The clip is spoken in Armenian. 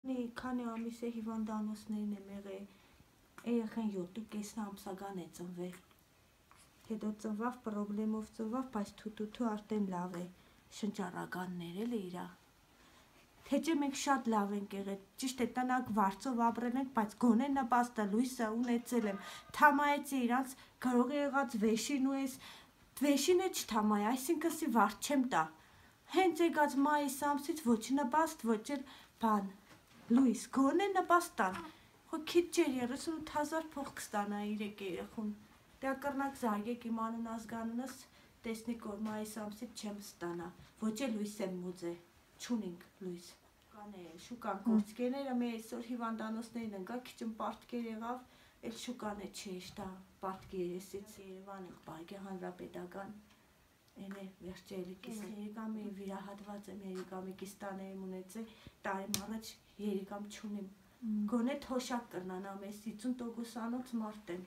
Քանի ամիս է հիվանդանոցներն եմ եղել, երեխան 7.5 ամսական է ծնվել, հետո ծնվավ, պրոբլեմով ծնվավ, բայց թութու արդեն լավ է, շնչառականներ էլ է իրա, թե չէ մենք շատ լավ ենք եղել, ճիշտ է տնակ վարձով ապրել ենք, բայց գոնե նպաստը լույսը ունեցել եմ, թամայեցի իրանց գրողի եղած վեշին ու ես վեշին է չթամայ, այսինքն սի վարձ չեմ տա, հենց եկած մայիս ամսից ոչ նպաստ, ոչ էլ բան, լույս, գոնե նպաստ տան, քիչ չէր 38,000 փող կստանա 3 երեխուն, դե կռնակ զարգեք իմ անուն ազգանունս, տեսնիկ որ մայիս ամսից չեմ ստանա, ոչ էլ լույս եմ մուծե, չունինք լույս, շուկան կորցկեները մեր այսօր հիվանդանոցներին ընկա, քիչ պարտքեր եղավ, էլ շուկան է չէր տա, պարտքի երեսից Երևան ենք, Պարկե Հանրապետական, են է վերջելիկիս, երիկամի վիրահատված եմ, երիկամի կիստաներ եմ ունեցել, տարիմ առաջ երիկամ չունիմ, գոնե թոշակ կրնան ամես 50% անոց մարդ եմ,